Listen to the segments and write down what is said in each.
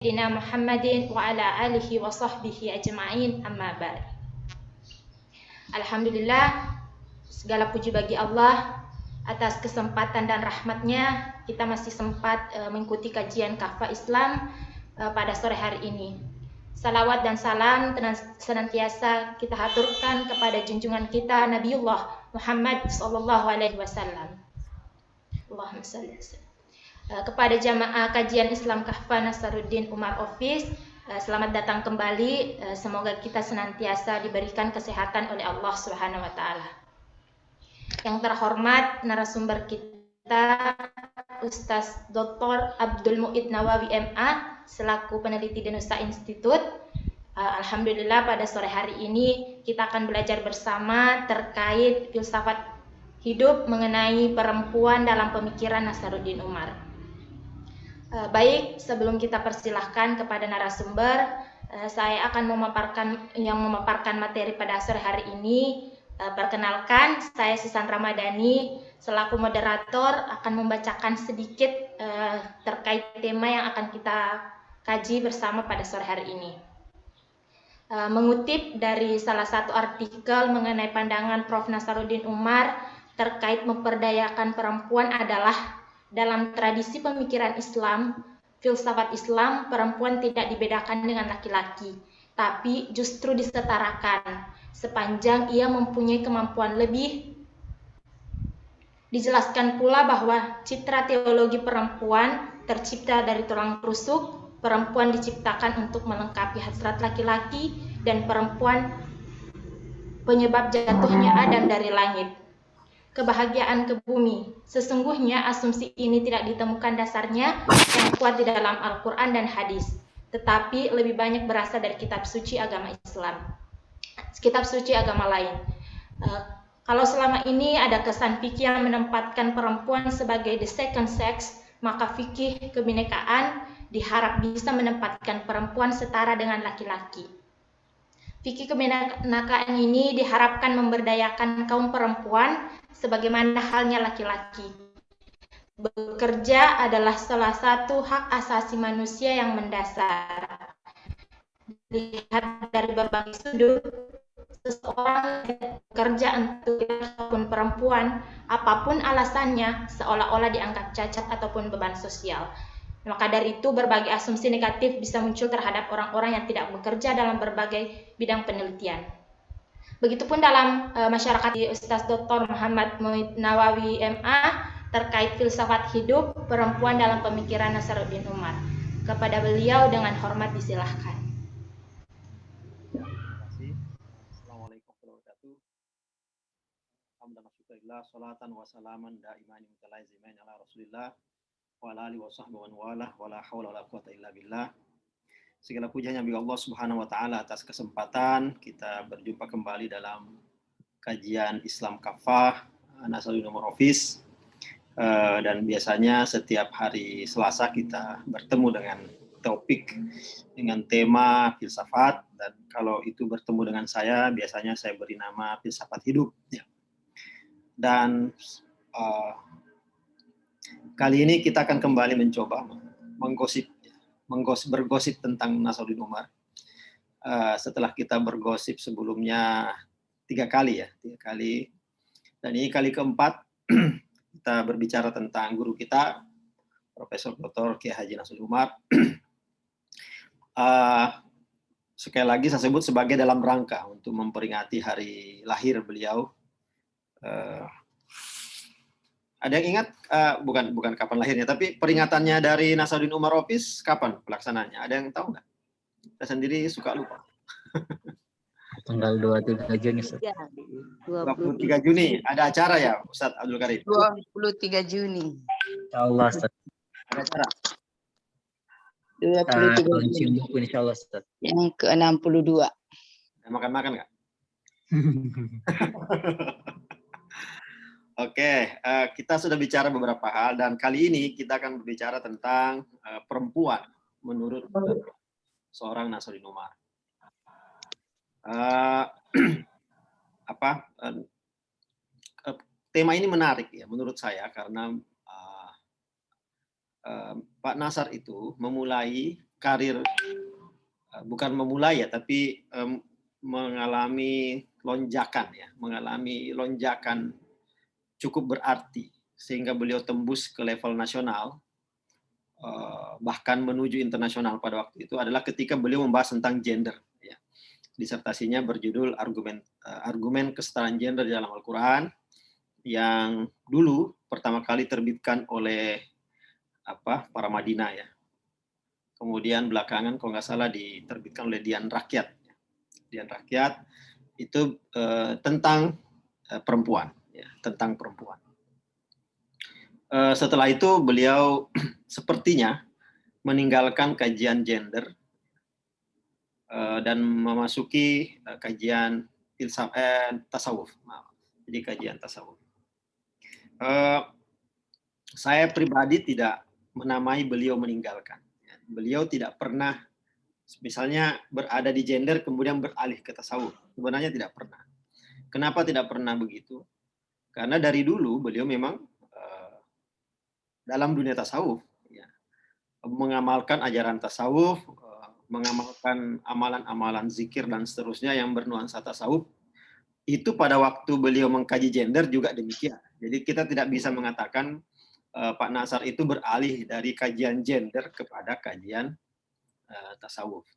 sayyidina Muhammadin wa ala alihi wa sahbihi ajma'in, amma ba'd. Alhamdulillah, segala puji bagi Allah atas kesempatan dan rahmatnya kita masih sempat mengikuti kajian Kahfa Islam pada sore hari ini. Salawat dan salam senantiasa kita haturkan kepada junjungan kita Nabiullah Muhammad sallallahu alaihi wasallam. Allahumma shalli kepada jamaah kajian Islam Kahfa Nasaruddin Umar Office, selamat datang kembali. Semoga kita senantiasa diberikan kesehatan oleh Allah Subhanahu wa taala. Yang terhormat narasumber kita Ustaz Dr. Abdul Mu'id Nawawi MA selaku peneliti di Nusa Institute. Alhamdulillah pada sore hari ini kita akan belajar bersama terkait filsafat hidup mengenai perempuan dalam pemikiran Nasaruddin Umar. Baik, sebelum kita persilahkan kepada narasumber, saya akan memaparkan materi pada sore hari ini. Perkenalkan, saya Susan Ramadhani selaku moderator akan membacakan sedikit terkait tema yang akan kita kaji bersama pada sore hari ini. Mengutip dari salah satu artikel mengenai pandangan Prof. Nasaruddin Umar terkait memperdayakan perempuan adalah dalam tradisi pemikiran Islam, filsafat Islam, perempuan tidak dibedakan dengan laki-laki, tapi justru disetarakan sepanjang ia mempunyai kemampuan lebih. Dijelaskan pula bahwa citra teologi perempuan tercipta dari tulang rusuk, perempuan diciptakan untuk melengkapi hasrat laki-laki, dan perempuan penyebab jatuhnya Adam dari langit. Kebahagiaan ke bumi. Sesungguhnya asumsi ini tidak ditemukan dasarnya yang kuat di dalam Al-Quran dan hadis, tetapi lebih banyak berasal dari kitab suci agama Islam, kitab suci agama lain. Kalau selama ini ada kesan fikih yang menempatkan perempuan sebagai the second sex, maka fikih kebinekaan diharap bisa menempatkan perempuan setara dengan laki-laki. Fikih kebinekaan ini diharapkan memberdayakan kaum perempuan sebagaimana halnya laki-laki. Bekerja adalah salah satu hak asasi manusia yang mendasar. Dilihat dari berbagai sudut, seseorang bekerja untuk ataupun perempuan, apapun alasannya, seolah-olah dianggap cacat ataupun beban sosial. Maka dari itu berbagai asumsi negatif bisa muncul terhadap orang-orang yang tidak bekerja dalam berbagai bidang penelitian. Begitupun dalam masyarakat Ustaz Dr. Muhammad Mu'id Nawawi MA terkait filsafat hidup perempuan dalam pemikiran Nasaruddin Umar. Kepada beliau dengan hormat disilahkan. Terima kasih. Assalamualaikum warahmatullahi wabarakatuh. Alhamdulillah, salatan wa salaman daimani mutalazimain ala Rasulillah wa ala alihi wa sahbihi wa la haula wa la quwata illa billah. Segala puji hanya bagi Allah Subhanahu wa taala atas kesempatan kita berjumpa kembali dalam kajian Islam Kahfa Nasaruddin Umar Office. Dan biasanya setiap hari Selasa kita bertemu dengan topik dengan tema filsafat, dan kalau itu bertemu dengan saya biasanya saya beri nama filsafat hidup ya. Dan kali ini kita akan kembali mencoba bergosip tentang Nasaruddin Umar. Setelah kita bergosip sebelumnya 3 kali, dan ini kali keempat kita berbicara tentang guru kita Profesor Dr. Kiai Haji Nasaruddin Umar. Sekali lagi saya sebut sebagai dalam rangka untuk memperingati hari lahir beliau. Ada yang ingat bukan kapan lahirnya, tapi peringatannya dari Nasaruddin Umar Office kapan pelaksanaannya? Ada yang tahu nggak? Saya sendiri suka lupa. Tanggal 23 Juni. 23 Juni ada acara ya, Ustadz Abdul Karim? 23 Juni. Insyaallah, Ustaz. Ada acara. 23 Juni. Insyaallah, Ustaz. Yang ke-62. Makan-makan nggak? Oke, kita sudah bicara beberapa hal, dan kali ini kita akan berbicara tentang perempuan menurut seorang Nasaruddin Umar. Tema ini menarik ya menurut saya karena Pak Nasar itu memulai karir, bukan memulai ya, tapi mengalami lonjakan cukup berarti sehingga beliau tembus ke level nasional, bahkan menuju internasional pada waktu itu adalah ketika beliau membahas tentang gender. Ya. Disertasinya berjudul argumen kesetaraan gender dalam Al-Quran, yang dulu pertama kali terbitkan oleh para Madinah ya. Kemudian belakangan kalau nggak salah diterbitkan oleh Dian Rakyat. Dian Rakyat itu tentang perempuan, ya, tentang perempuan. Setelah itu beliau sepertinya meninggalkan kajian gender dan memasuki kajian tasawuf. Jadi kajian tasawuf. Saya pribadi tidak menamai beliau meninggalkan. Beliau tidak pernah misalnya berada di gender kemudian beralih ke tasawuf. Sebenarnya tidak pernah. Kenapa tidak pernah begitu? Karena dari dulu beliau memang dalam dunia tasawuf, ya, mengamalkan ajaran tasawuf, mengamalkan amalan-amalan zikir dan seterusnya yang bernuansa tasawuf. Itu pada waktu beliau mengkaji gender juga demikian. Jadi kita tidak bisa mengatakan Pak Nasar itu beralih dari kajian gender kepada kajian tasawuf.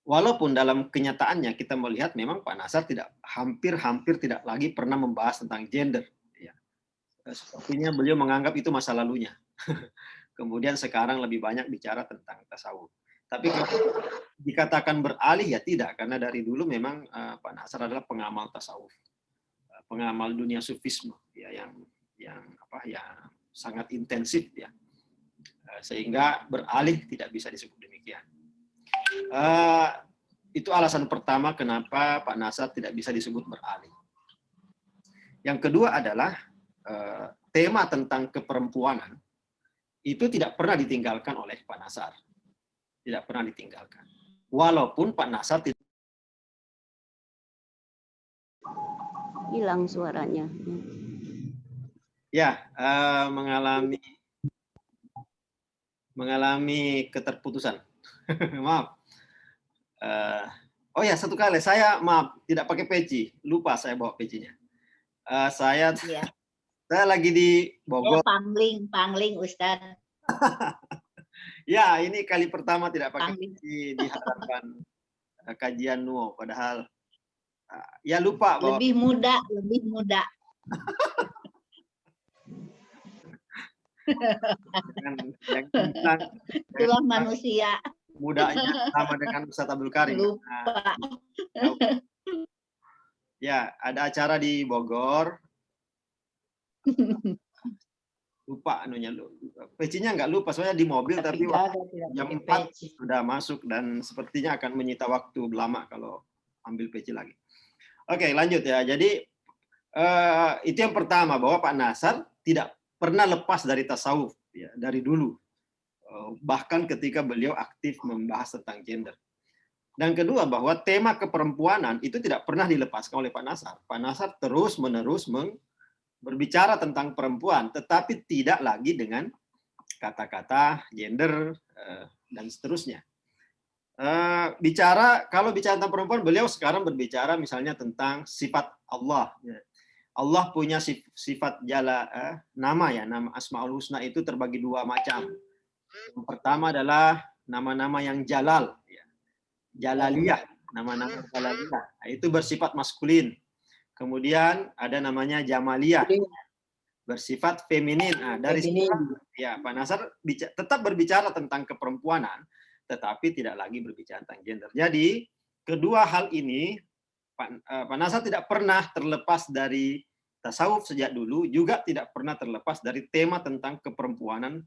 Walaupun dalam kenyataannya kita melihat memang Pak Nasar hampir tidak lagi pernah membahas tentang gender. Sepertinya beliau menganggap itu masa lalunya. Kemudian sekarang lebih banyak bicara tentang tasawuf. Tapi kalau dikatakan beralih ya tidak, karena dari dulu memang Pak Nasar adalah pengamal tasawuf, pengamal dunia sufisme, ya, yang sangat intensif, ya, sehingga beralih tidak bisa disebut demikian. Itu alasan pertama kenapa Pak Nasar tidak bisa disebut beralih. Yang kedua adalah tema tentang keperempuanan itu tidak pernah ditinggalkan oleh Pak Nasar. Tidak pernah ditinggalkan. Walaupun Pak Nasar tidak hilang suaranya. Ya, mengalami keterputusan. Maaf. Oh ya, satu kali saya tidak pakai peci, lupa saya bawa pecinya. Saya lagi di Bogor. Pangling Ustadz. Ya, ini kali pertama tidak pakai peci di hadapan kajian Nuo, padahal ya lupa bahwa lebih muda. yang bilang Itulah manusia. Mudanya sama dengan Ustadz Abdul Karim. Lupa. Ya, ada acara di Bogor. Lupa anunya, pecinya nggak lupa, soalnya di mobil, tapi jam 4 sudah masuk dan sepertinya akan menyita waktu lama kalau ambil peci lagi. Oke, lanjut ya. Jadi itu yang pertama, bahwa Pak Nasar tidak pernah lepas dari tasawuf, ya, dari dulu. Bahkan ketika beliau aktif membahas tentang gender. Dan kedua, bahwa tema keperempuanan itu tidak pernah dilepaskan oleh Pak Nasar. Pak Nasar terus-menerus berbicara tentang perempuan, tetapi tidak lagi dengan kata-kata gender dan seterusnya. Kalau bicara tentang perempuan, beliau sekarang berbicara misalnya tentang sifat Allah. Allah punya sifat nama Asmaul Husna itu terbagi dua macam. Yang pertama adalah nama-nama yang jalal, jalaliyah, nama-nama jalaliyah. Itu bersifat maskulin. Kemudian ada namanya jamaliyah, bersifat feminin. Dari sini ya Pak Nasar tetap berbicara tentang keperempuanan, tetapi tidak lagi berbicara tentang gender. Jadi kedua hal ini Pak Nasar tidak pernah terlepas dari tasawuf sejak dulu, juga tidak pernah terlepas dari tema tentang keperempuanan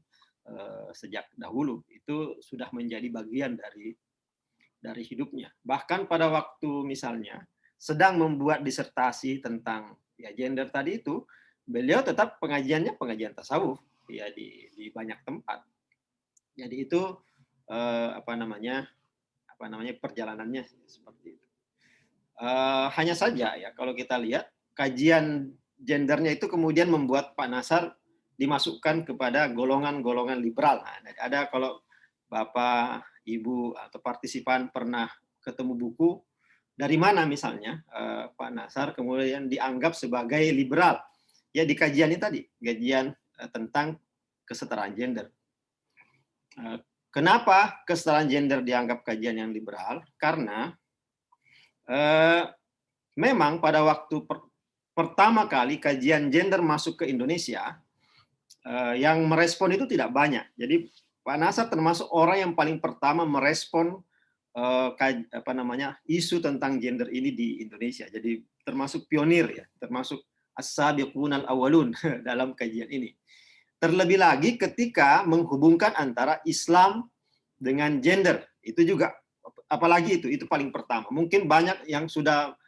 sejak dahulu. Itu sudah menjadi bagian dari hidupnya. Bahkan pada waktu misalnya sedang membuat disertasi tentang gender tadi itu, beliau tetap pengajiannya pengajian tasawuf, ya, di banyak tempat. Jadi itu perjalanannya seperti itu. Hanya saja ya kalau kita lihat kajian gendernya itu kemudian membuat Pak Nasar dimasukkan kepada golongan-golongan liberal. Ada, kalau Bapak Ibu atau partisipan pernah ketemu buku dari mana misalnya Pak Nasar kemudian dianggap sebagai liberal ya di kajian ini tadi, kajian tentang kesetaraan gender. Kenapa kesetaraan gender dianggap kajian yang liberal? Karena memang pada waktu pertama kali kajian gender masuk ke Indonesia, yang merespon itu tidak banyak. Jadi Pak Nasar termasuk orang yang paling pertama merespon isu tentang gender ini di Indonesia. Jadi termasuk pionir ya, termasuk as-sabiqunal awwalun dalam kajian ini. Terlebih lagi ketika menghubungkan antara Islam dengan gender, itu juga apalagi itu paling pertama. Mungkin banyak yang sudah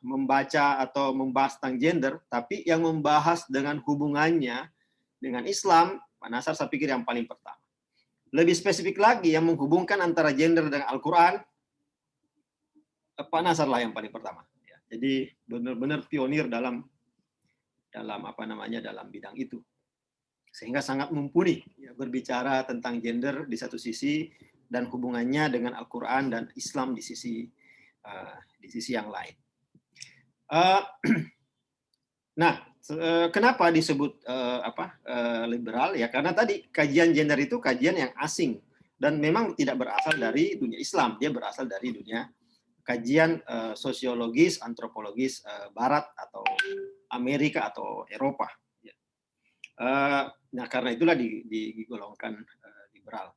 membaca atau membahas tentang gender, tapi yang membahas dengan hubungannya dengan Islam, Pak Nasar saya pikir yang paling pertama. Lebih spesifik lagi yang menghubungkan antara gender dengan Al-Quran, Pak Nasar lah yang paling pertama. Jadi benar-benar pionir dalam bidang itu, sehingga sangat mumpuni ya, berbicara tentang gender di satu sisi dan hubungannya dengan Al-Quran dan Islam di sisi yang lain. Nah, kenapa disebut liberal? Ya karena tadi kajian gender itu kajian yang asing dan memang tidak berasal dari dunia Islam, dia berasal dari dunia kajian sosiologis, antropologis Barat atau Amerika atau Eropa. Nah karena itulah digolongkan liberal.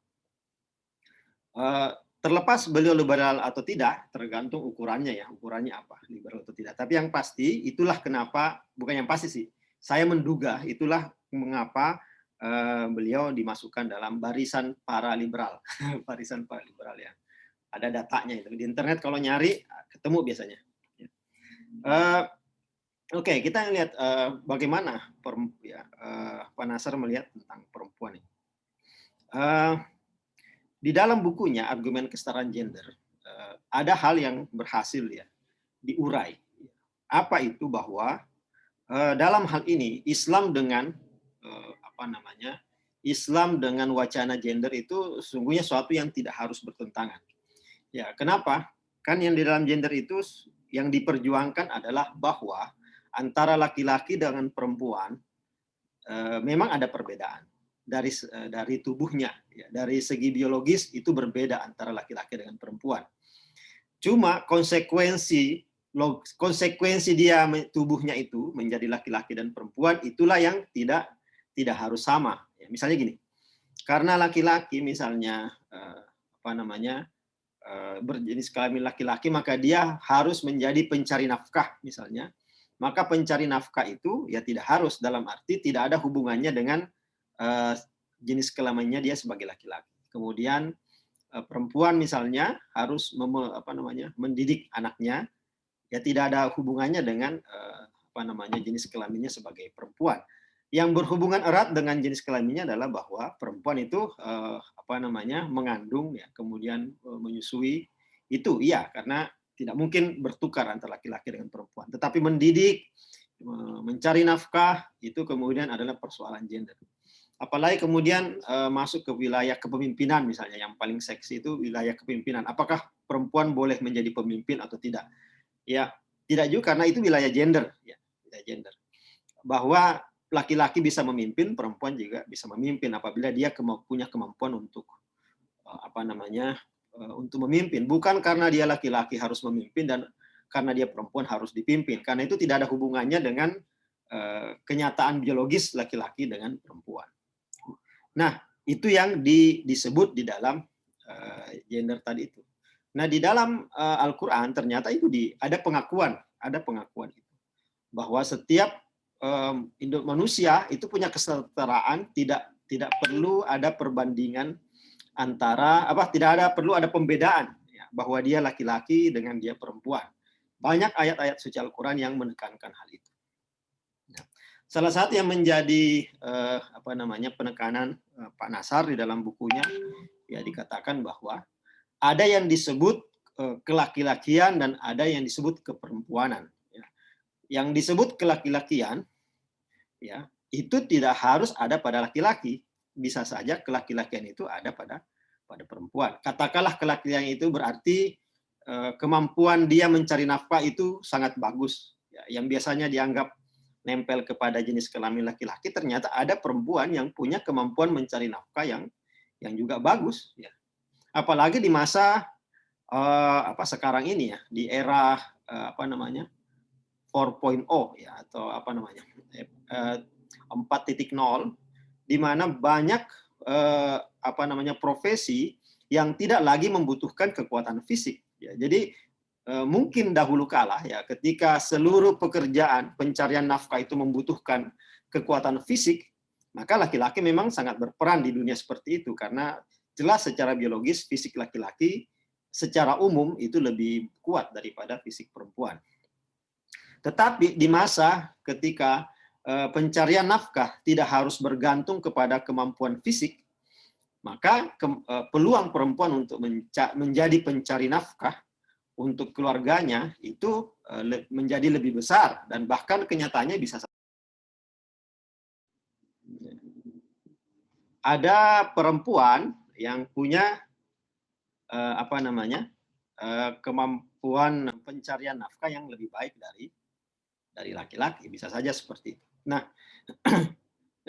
Terlepas beliau liberal atau tidak, tergantung ukurannya ya, ukurannya apa, liberal atau tidak. Tapi yang pasti, itulah kenapa, bukan yang pasti sih, saya menduga itulah mengapa beliau dimasukkan dalam barisan para liberal, barisan para liberal ya. Ada datanya itu di internet kalau nyari ketemu biasanya. Oke, kita lihat bagaimana Pak Nasar melihat tentang perempuan ini. Di dalam bukunya Argumen Kesetaraan Gender ada hal yang berhasil ya diurai. Apa itu? Bahwa dalam hal ini Islam dengan Islam dengan wacana gender itu sungguhnya suatu yang tidak harus bertentangan. Ya, kenapa? Kan yang di dalam gender itu yang diperjuangkan adalah bahwa antara laki-laki dengan perempuan memang ada perbedaan. Dari tubuhnya, ya, dari segi biologis itu berbeda antara laki-laki dengan perempuan. Cuma konsekuensi dia tubuhnya itu menjadi laki-laki dan perempuan itulah yang tidak harus sama. Ya, misalnya gini, karena laki-laki misalnya berjenis kelamin laki-laki maka dia harus menjadi pencari nafkah misalnya. Maka pencari nafkah itu ya tidak harus, dalam arti tidak ada hubungannya dengan jenis kelaminnya dia sebagai laki-laki. Kemudian perempuan misalnya harus mendidik anaknya, ya tidak ada hubungannya dengan jenis kelaminnya sebagai perempuan. Yang berhubungan erat dengan jenis kelaminnya adalah bahwa perempuan itu mengandung, ya, kemudian menyusui, itu iya, karena tidak mungkin bertukar antara laki-laki dengan perempuan. Tetapi mendidik, mencari nafkah itu kemudian adalah persoalan gender. Apalagi kemudian masuk ke wilayah kepemimpinan misalnya, yang paling seksi itu wilayah kepemimpinan. Apakah perempuan boleh menjadi pemimpin atau tidak? Ya, tidak juga, karena itu wilayah gender, ya, wilayah gender. Bahwa laki-laki bisa memimpin, perempuan juga bisa memimpin apabila dia punya kemampuan untuk untuk memimpin. Bukan karena dia laki-laki harus memimpin dan karena dia perempuan harus dipimpin. Karena itu tidak ada hubungannya dengan kenyataan biologis laki-laki dengan perempuan. Nah, itu yang disebut di dalam gender tadi itu. Nah, di dalam Al-Quran ternyata itu ada pengakuan itu bahwa setiap manusia itu punya kesetaraan, tidak perlu ada perbandingan antara perlu ada pembedaan ya, bahwa dia laki-laki dengan dia perempuan. Banyak ayat-ayat suci Al-Quran yang menekankan hal itu. Nah, salah satu yang menjadi penekanan Pak Nasar di dalam bukunya, ya dikatakan bahwa ada yang disebut kelaki-lakian dan ada yang disebut keperempuanan. Ya. Yang disebut kelaki-lakian, ya itu tidak harus ada pada laki-laki bisa saja kelaki-lakian itu ada pada perempuan. Katakanlah kelaki-lakian itu berarti kemampuan dia mencari nafkah itu sangat bagus. Ya, yang biasanya dianggap nempel kepada jenis kelamin laki-laki, ternyata ada perempuan yang punya kemampuan mencari nafkah yang juga bagus. Ya. Apalagi di masa sekarang ini ya, di era 4.0 ya, atau 4.0, di mana banyak profesi yang tidak lagi membutuhkan kekuatan fisik. Ya, jadi mungkin dahulu kala ya, ketika seluruh pekerjaan pencarian nafkah itu membutuhkan kekuatan fisik, maka laki-laki memang sangat berperan di dunia seperti itu, karena jelas secara biologis fisik laki-laki secara umum itu lebih kuat daripada fisik perempuan. Tetapi di masa ketika pencarian nafkah tidak harus bergantung kepada kemampuan fisik, maka peluang perempuan untuk menjadi pencari nafkah untuk keluarganya itu menjadi lebih besar, dan bahkan kenyataannya bisa ada perempuan yang punya kemampuan pencarian nafkah yang lebih baik dari laki-laki, bisa saja seperti itu. Nah,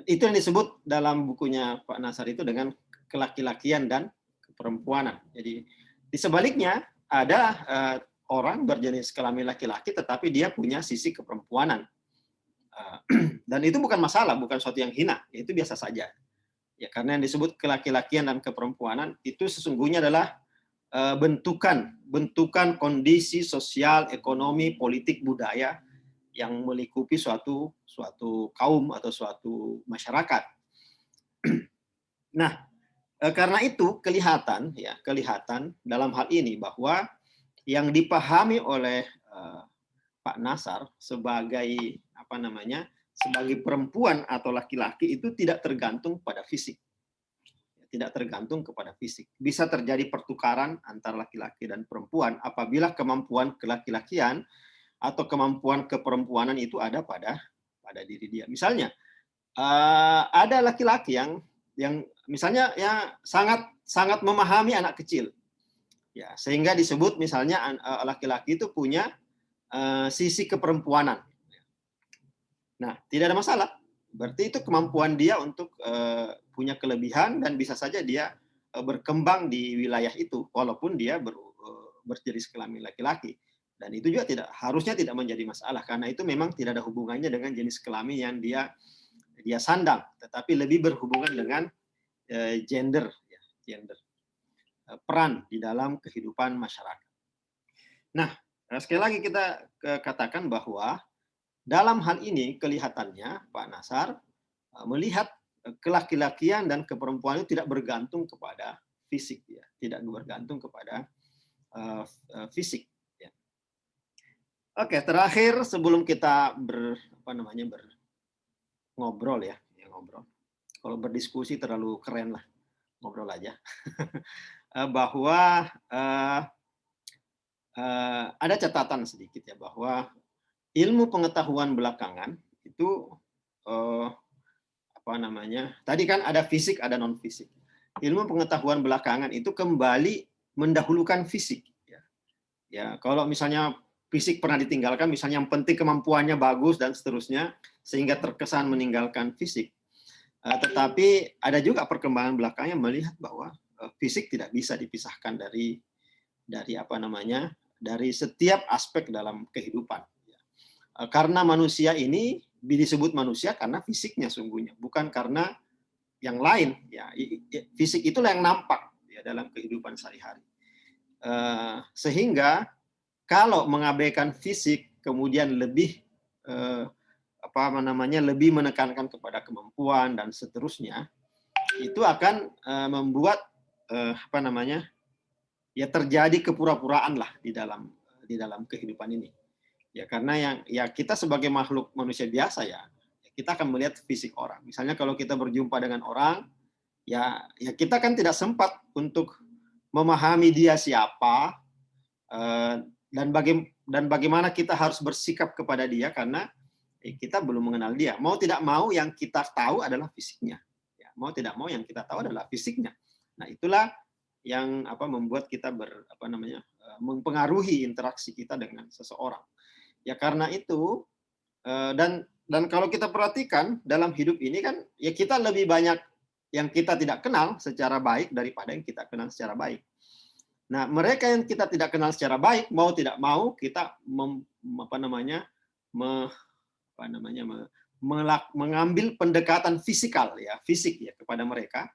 itu yang disebut dalam bukunya Pak Nasar itu dengan kelaki-lakian dan keperempuanan. Jadi di sebaliknya ada orang berjenis kelamin laki-laki tetapi dia punya sisi keperempuanan. Dan itu bukan masalah, bukan sesuatu yang hina, itu biasa saja. Ya, karena yang disebut kelaki-lakian dan keperempuanan itu sesungguhnya adalah bentukan kondisi sosial, ekonomi, politik, budaya yang melingkupi suatu kaum atau suatu masyarakat. Nah, karena itu kelihatan dalam hal ini bahwa yang dipahami oleh Pak Nasar sebagai sebagai perempuan atau laki-laki itu tidak tergantung pada fisik. Tidak tergantung kepada fisik. Bisa terjadi pertukaran antara laki-laki dan perempuan apabila kemampuan kelaki-lakian atau kemampuan keperempuanan itu ada pada diri dia. Misalnya ada laki-laki yang misalnya ya sangat memahami anak kecil. Ya, sehingga disebut misalnya laki-laki itu punya sisi keperempuanan. Nah, tidak ada masalah. Berarti itu kemampuan dia untuk punya kelebihan dan bisa saja dia berkembang di wilayah itu walaupun dia berjenis kelamin laki-laki. Dan itu juga harusnya tidak menjadi masalah karena itu memang tidak ada hubungannya dengan jenis kelamin yang dia sandang, tetapi lebih berhubungan dengan gender, peran di dalam kehidupan masyarakat. Nah, sekali lagi kita katakan bahwa dalam hal ini kelihatannya Pak Nasar melihat kelaki-lakian dan keperempuan itu tidak bergantung kepada fisik, ya, tidak bergantung kepada fisik. Ya. Oke, terakhir sebelum kita ngobrol ya, ngobrol. Kalau berdiskusi terlalu keren lah, ngobrol aja. Bahwa ada catatan sedikit ya bahwa ilmu pengetahuan belakangan itu tadi kan ada fisik, ada non fisik. Ilmu pengetahuan belakangan itu kembali mendahulukan fisik. Ya, kalau misalnya fisik pernah ditinggalkan, misalnya yang penting kemampuannya bagus dan seterusnya, sehingga terkesan meninggalkan fisik. Tetapi ada juga perkembangan belakangnya melihat bahwa fisik tidak bisa dipisahkan dari setiap aspek dalam kehidupan. Karena manusia ini disebut manusia karena fisiknya sungguhnya, bukan karena yang lain. Ya, fisik itulah yang nampak ya, dalam kehidupan sehari-hari. Sehingga kalau mengabaikan fisik, kemudian lebih lebih menekankan kepada kemampuan dan seterusnya, itu akan membuat terjadi kepura-puraan lah di dalam kehidupan ini. Ya, karena kita sebagai makhluk manusia biasa ya kita akan melihat fisik orang. Misalnya kalau kita berjumpa dengan orang, ya kita kan tidak sempat untuk memahami dia siapa dan bagaimana kita harus bersikap kepada dia karena kita belum mengenal dia. Mau tidak mau yang kita tahu adalah fisiknya. Ya, mau tidak mau yang kita tahu adalah fisiknya. Nah, itulah yang membuat kita mempengaruhi interaksi kita dengan seseorang. Ya karena itu dan kalau kita perhatikan dalam hidup ini kan ya kita lebih banyak yang kita tidak kenal secara baik daripada yang kita kenal secara baik. Nah, mereka yang kita tidak kenal secara baik mau tidak mau kita mengambil pendekatan fisik ya kepada mereka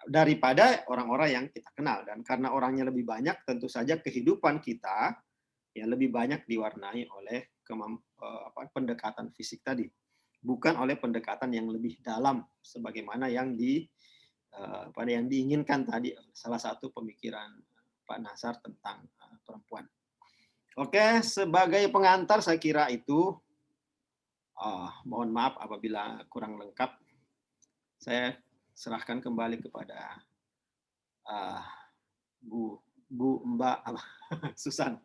daripada orang-orang yang kita kenal. Dan karena orangnya lebih banyak, tentu saja kehidupan kita ya lebih banyak diwarnai oleh pendekatan fisik tadi, bukan oleh pendekatan yang lebih dalam sebagaimana yang diinginkan tadi salah satu pemikiran Pak Nazar tentang perempuan. Oke, sebagai pengantar saya kira itu. Mohon maaf apabila kurang lengkap. Saya serahkan kembali kepada Mbak Susan.